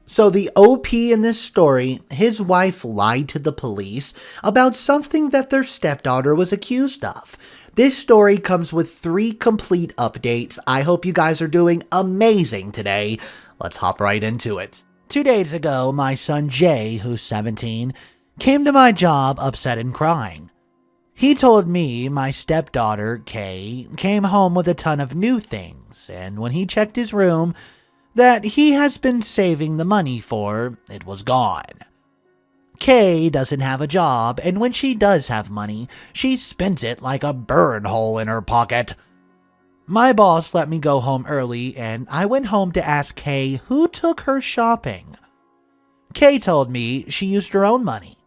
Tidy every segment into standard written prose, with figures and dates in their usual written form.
So the OP in this story, his wife lied to the police about something that their stepdaughter was accused of. This story comes with 3 complete updates. I hope you guys are doing amazing today. Let's hop right into it. 2 days ago, my son Jay, who's 17, came to my job upset and crying. He told me my stepdaughter, Kay, came home with a ton of new things, and when he checked his room that he has been saving the money for, it was gone. Kay doesn't have a job, and when she does have money, she spends it like a burn hole in her pocket. My boss let me go home early, and I went home to ask Kay who took her shopping. Kay told me she used her own money.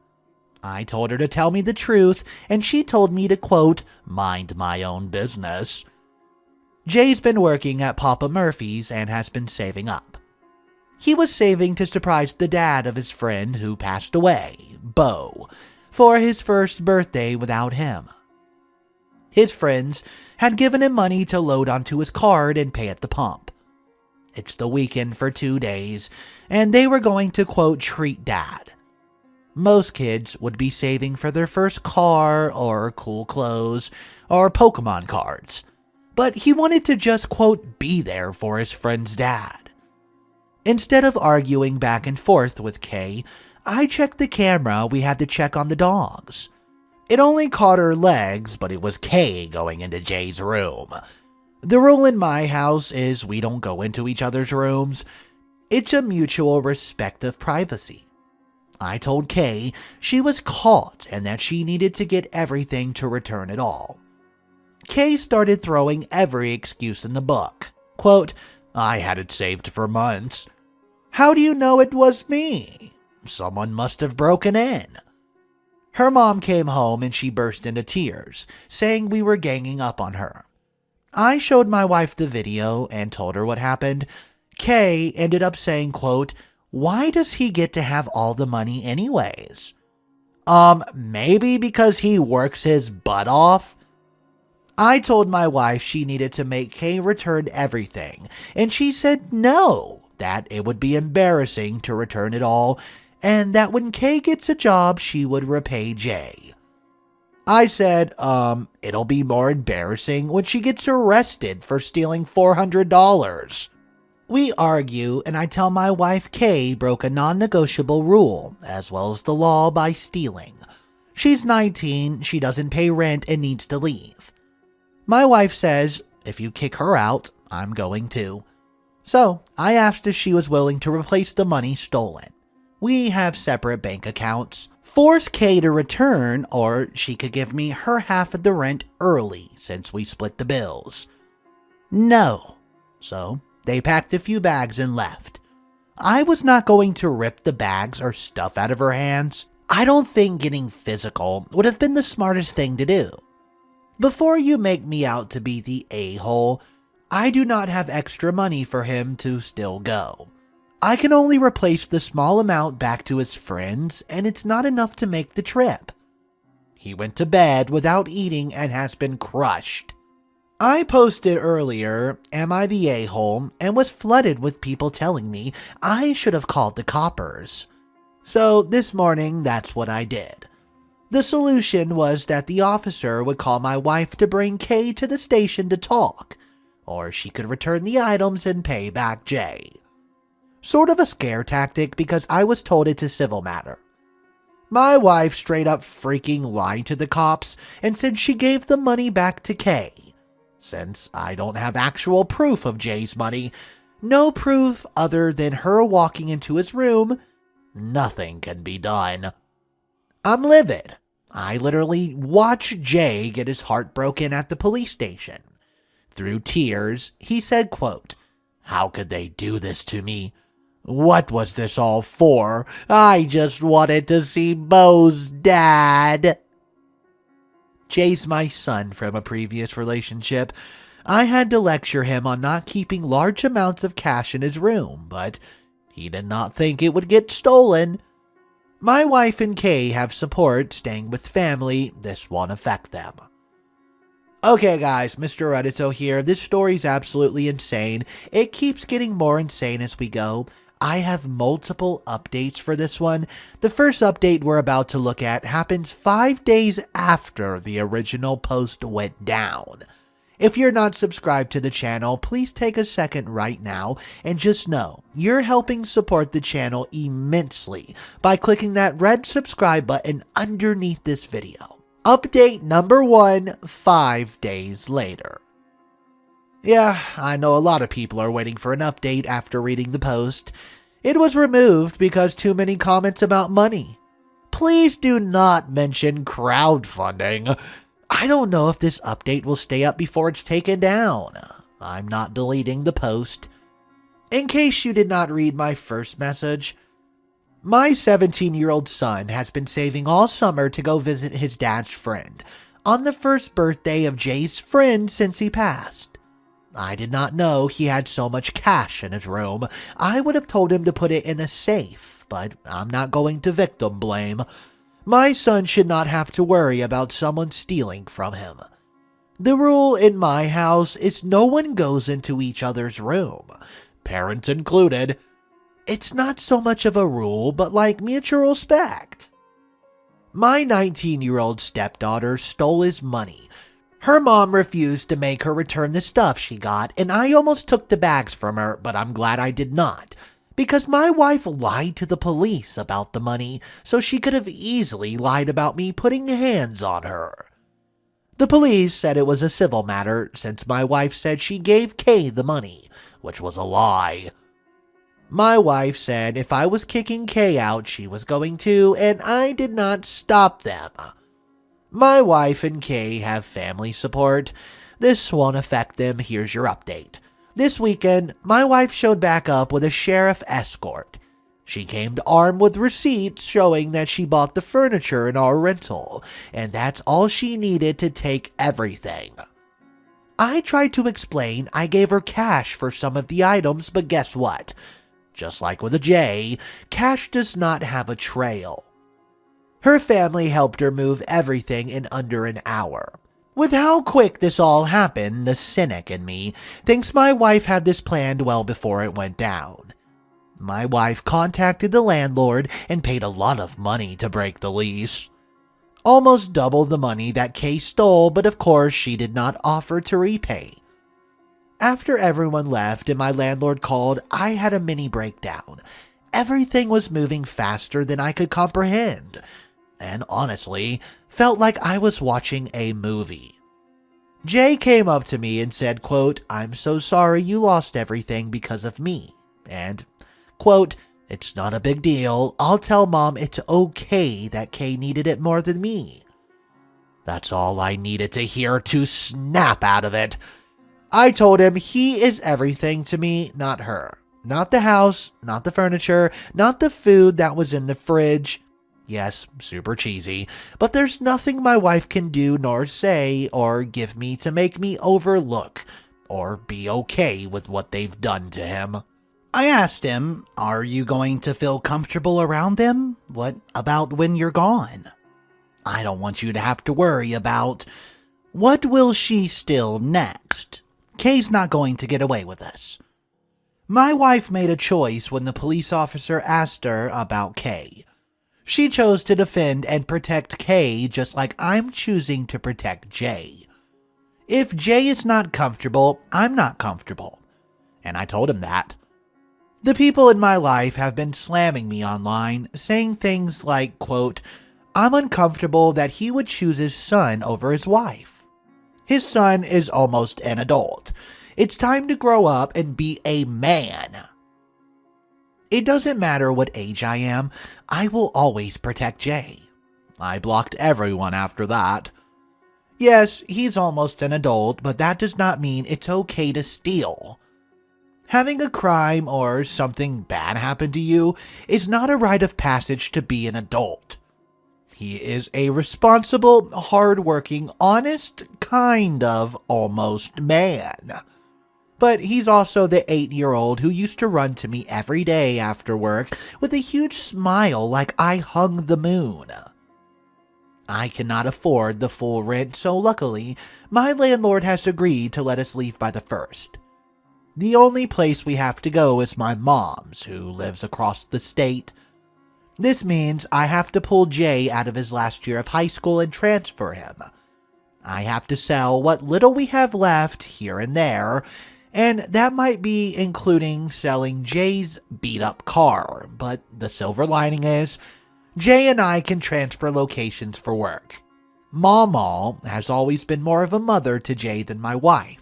I told her to tell me the truth, and she told me to, quote, mind my own business. Jay's been working at Papa Murphy's and has been saving up. He was saving to surprise the dad of his friend who passed away, Bo, for his first birthday without him. His friends had given him money to load onto his card and pay at the pump. It's the weekend for 2 days, and they were going to, quote, treat dad. Most kids would be saving for their first car or cool clothes or Pokemon cards, but he wanted to just, quote, be there for his friend's dad. Instead of arguing back and forth with Kay, I checked the camera we had to check on the dogs. It only caught her legs, but it was Kay going into Jay's room. The rule in my house is we don't go into each other's rooms. It's a mutual respect of privacy. I told Kay she was caught and that she needed to get everything to return it all. Kay started throwing every excuse in the book. Quote, I had it saved for months. How do you know it was me? Someone must have broken in. Her mom came home and she burst into tears, saying we were ganging up on her. I showed my wife the video and told her what happened. Kay ended up saying, quote, why does he get to have all the money anyways? Maybe because he works his butt off? I told my wife she needed to make Kay return everything, and she said no, that it would be embarrassing to return it all, and that when Kay gets a job, she would repay Jay. I said, it'll be more embarrassing when she gets arrested for stealing $400. We argue, and I tell my wife Kay broke a non-negotiable rule, as well as the law, by stealing. She's 19, she doesn't pay rent, and needs to leave. My wife says, if you kick her out, I'm going to. So, I asked if she was willing to replace the money stolen. We have separate bank accounts. Force Kay to return, or she could give me her half of the rent early since we split the bills. No. So, they packed a few bags and left. I was not going to rip the bags or stuff out of her hands. I don't think getting physical would have been the smartest thing to do. Before you make me out to be the a-hole, I do not have extra money for him to still go. I can only replace the small amount back to his friends, and it's not enough to make the trip. He went to bed without eating and has been crushed. I posted earlier, am I the a-hole, and was flooded with people telling me I should have called the coppers. So this morning, that's what I did. The solution was that the officer would call my wife to bring Kay to the station to talk, or she could return the items and pay back Jay. Sort of a scare tactic because I was told it's a civil matter. My wife straight up freaking lied to the cops and said she gave the money back to Kay. Since I don't have actual proof of Jay's money, no proof other than her walking into his room, nothing can be done. I'm livid. I literally watched Jay get his heart broken at the police station. Through tears, he said, quote, how could they do this to me? What was this all for? I just wanted to see Bo's dad. Jay's my son from a previous relationship. I had to lecture him on not keeping large amounts of cash in his room, but he did not think it would get stolen. My wife and Kay have support staying with family. This won't affect them. Okay guys, Mr. Reddito here. This story's absolutely insane. It keeps getting more insane as we go. I have multiple updates for this one. The first update we're about to look at happens 5 days after the original post went down. If you're not subscribed to the channel, please take a second right now and just know you're helping support the channel immensely by clicking that red subscribe button underneath this video. Update number 1, 5 days later. Yeah, I know a lot of people are waiting for an update after reading the post. It was removed because too many comments about money. Please do not mention crowdfunding. I don't know if this update will stay up before it's taken down. I'm not deleting the post. In case you did not read my first message, my 17-year-old son has been saving all summer to go visit his dad's friend on the first birthday of Jay's friend since he passed. I did not know he had so much cash in his room. I would have told him to put it in a safe, but I'm not going to victim blame. My son should not have to worry about someone stealing from him. The rule in my house is no one goes into each other's room, parents included. It's not so much of a rule, but like mutual respect. My 19-year-old stepdaughter stole his money. Her mom refused to make her return the stuff she got, and I almost took the bags from her, but I'm glad I did not. Because my wife lied to the police about the money, so she could have easily lied about me putting hands on her. The police said it was a civil matter since my wife said she gave Kay the money, which was a lie. My wife said if I was kicking Kay out, she was going to, and I did not stop them. My wife and Kay have family support. This won't affect them. Here's your update. This weekend, my wife showed back up with a sheriff escort. She came armed with receipts showing that she bought the furniture in our rental, and that's all she needed to take everything. I tried to explain I gave her cash for some of the items, but guess what? Just like with a J, cash does not have a trail. Her family helped her move everything in under an hour. With how quick this all happened, the cynic in me thinks my wife had this planned well before it went down. My wife contacted the landlord and paid a lot of money to break the lease. Almost double the money that Kay stole, but of course she did not offer to repay. After everyone left and my landlord called, I had a mini breakdown. Everything was moving faster than I could comprehend, and honestly, felt like I was watching a movie. Jay came up to me and said, quote, "I'm so sorry you lost everything because of me," and, quote, "It's not a big deal. I'll tell Mom it's okay that Kay needed it more than me." That's all I needed to hear to snap out of it. I told him he is everything to me, not her. Not the house, not the furniture, not the food that was in the fridge. Yes, super cheesy, but there's nothing my wife can do nor say or give me to make me overlook or be okay with what they've done to him. I asked him, "Are you going to feel comfortable around them? What about when you're gone? I don't want you to have to worry about what will she steal next. Kay's not going to get away with this." My wife made a choice when the police officer asked her about Kay. She chose to defend and protect Kay just like I'm choosing to protect Jay. If Jay is not comfortable, I'm not comfortable. And I told him that. The people in my life have been slamming me online, saying things like, quote, "I'm uncomfortable that he would choose his son over his wife. His son is almost an adult. It's time to grow up and be a man." It doesn't matter what age I am, I will always protect Jay. I blocked everyone after that. Yes, he's almost an adult, but that does not mean it's okay to steal. Having a crime or something bad happen to you is not a rite of passage to be an adult. He is a responsible, hardworking, honest, kind of almost man. But he's also the 8-year-old who used to run to me every day after work with a huge smile like I hung the moon. I cannot afford the full rent, so luckily, my landlord has agreed to let us leave by the 1st. The only place we have to go is my mom's, who lives across the state. This means I have to pull Jay out of his last year of high school and transfer him. I have to sell what little we have left here and there, and that might be including selling Jay's beat-up car, but the silver lining is, Jay and I can transfer locations for work. Mama has always been more of a mother to Jay than my wife.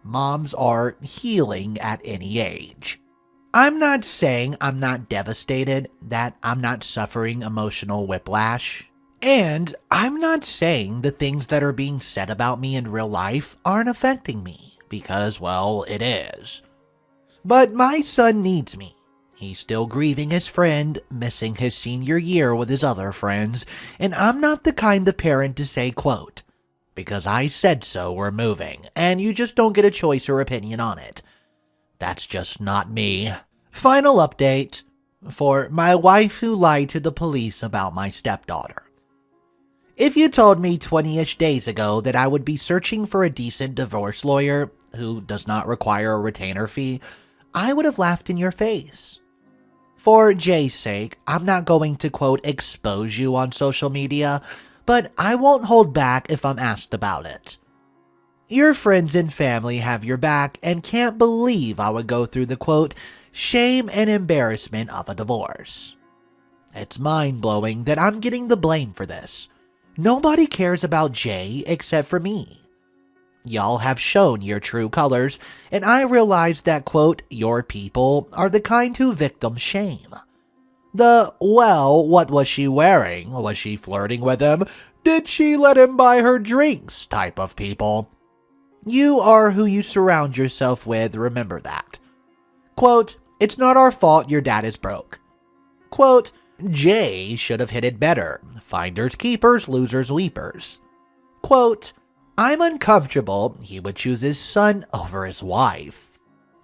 Moms are healing at any age. I'm not saying I'm not devastated, that I'm not suffering emotional whiplash. And I'm not saying the things that are being said about me in real life aren't affecting me, because, well, it is. But my son needs me. He's still grieving his friend, missing his senior year with his other friends, and I'm not the kind of parent to say, quote, "Because I said so, we're moving, and you just don't get a choice or opinion on it." That's just not me. Final update for my wife who lied to the police about my stepdaughter. If you told me 20-ish days ago that I would be searching for a decent divorce lawyer who does not require a retainer fee, I would have laughed in your face. For Jay's sake, I'm not going to, quote, expose you on social media, but I won't hold back if I'm asked about it. Your friends and family have your back and can't believe I would go through the, quote, shame and embarrassment of a divorce. It's mind-blowing that I'm getting the blame for this. Nobody cares about Jay except for me. Y'all have shown your true colors, and I realize that, quote, your people are the kind who victim shame. Well, what was she wearing? Was she flirting with him? Did she let him buy her drinks? Type of people. You are who you surround yourself with, remember that. Quote, it's not our fault your dad is broke. Quote, Jay should have hit it better. Finders keepers, losers weepers. Quote, I'm uncomfortable he would choose his son over his wife.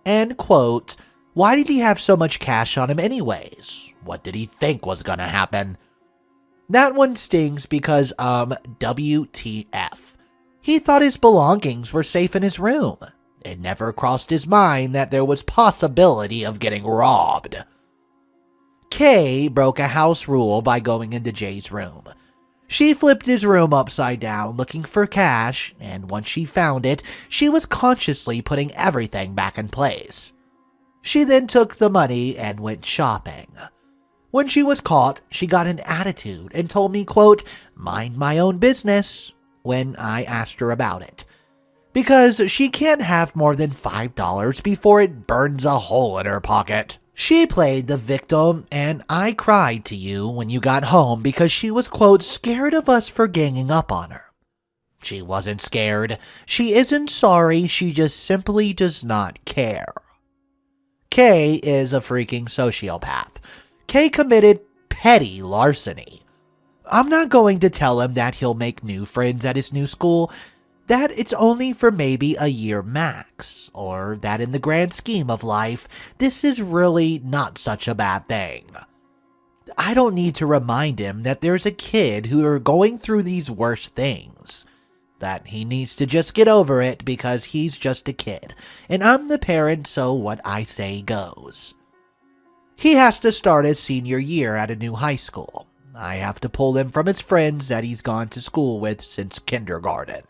And quote, why did he have so much cash on him anyways? What did he think was gonna happen? That one stings because, WTF. He thought his belongings were safe in his room. It never crossed his mind that there was possibility of getting robbed. Kay broke a house rule by going into Jay's room. She flipped his room upside down looking for cash, and once she found it, she was consciously putting everything back in place. She then took the money and went shopping. When she was caught, she got an attitude and told me, quote, mind my own business, when I asked her about it. Because she can't have more than $5 before it burns a hole in her pocket. She played the victim, and I cried to you when you got home because she was, quote, scared of us for ganging up on her. She wasn't scared. She isn't sorry. She just simply does not care. Kay is a freaking sociopath. Kay committed petty larceny. I'm not going to tell him that he'll make new friends at his new school, that it's only for maybe a year max, or that in the grand scheme of life, this is really not such a bad thing. I don't need to remind him that there's a kid who are going through these worse things, that he needs to just get over it because he's just a kid, and I'm the parent, so what I say goes. He has to start his senior year at a new high school. I have to pull him from his friends that he's gone to school with since kindergarten.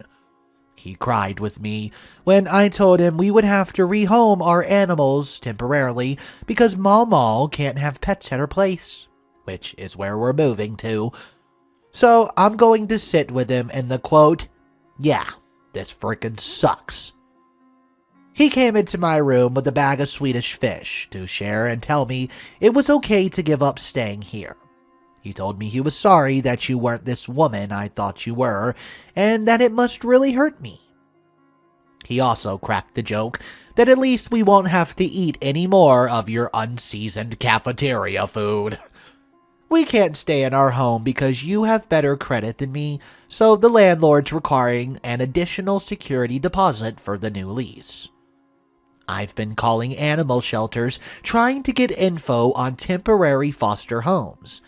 He cried with me when I told him we would have to rehome our animals temporarily because Mama can't have pets at her place, which is where we're moving to. So I'm going to sit with him in the quote, yeah, this frickin' sucks. He came into my room with a bag of Swedish fish to share and tell me it was okay to give up staying here. He told me he was sorry that you weren't this woman I thought you were, and that it must really hurt me. He also cracked the joke that at least we won't have to eat any more of your unseasoned cafeteria food. We can't stay in our home because you have better credit than me, so the landlord's requiring an additional security deposit for the new lease. I've been calling animal shelters trying to get info on temporary foster homes.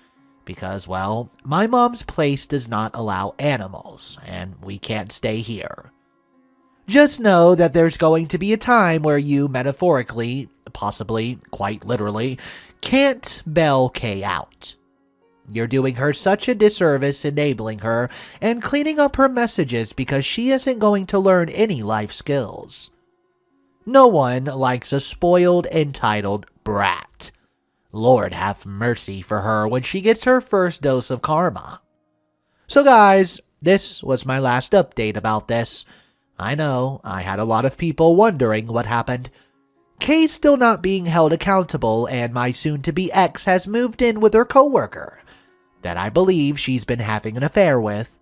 Because, well, my mom's place does not allow animals, and we can't stay here. Just know that there's going to be a time where you metaphorically, possibly quite literally, can't bail Kay out. You're doing her such a disservice enabling her and cleaning up her messages because she isn't going to learn any life skills. No one likes a spoiled, entitled brat. Lord have mercy for her when she gets her first dose of karma. So guys, this was my last update about this. I know, I had a lot of people wondering what happened. Kay's still not being held accountable, and my soon-to-be ex has moved in with her coworker that I believe she's been having an affair with.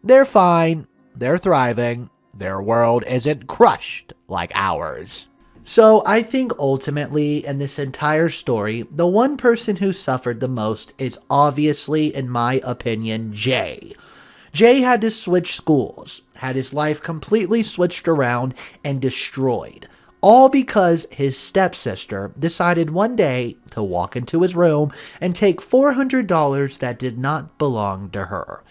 They're fine, they're thriving, their world isn't crushed like ours. So I think ultimately in this entire story, the one person who suffered the most is obviously, in my opinion, Jay. Jay had to switch schools, had his life completely switched around and destroyed. All because his stepsister decided one day to walk into his room and take $400 that did not belong to her.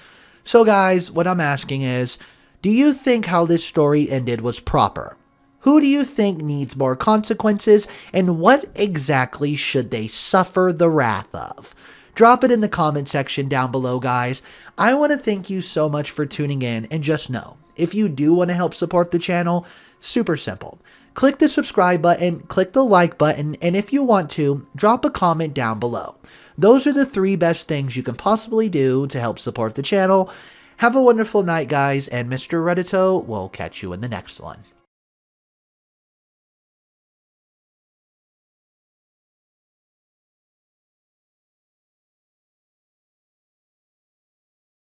So guys, what I'm asking is, do you think how this story ended was proper? Who do you think needs more consequences, and what exactly should they suffer the wrath of? Drop it in the comment section down below, guys. I want to thank you so much for tuning in, and just know, if you do want to help support the channel, super simple. Click the subscribe button, click the like button, and if you want to, drop a comment down below. Those are the 3 best things you can possibly do to help support the channel. Have a wonderful night, guys, and Mr. Reddito will catch you in the next one.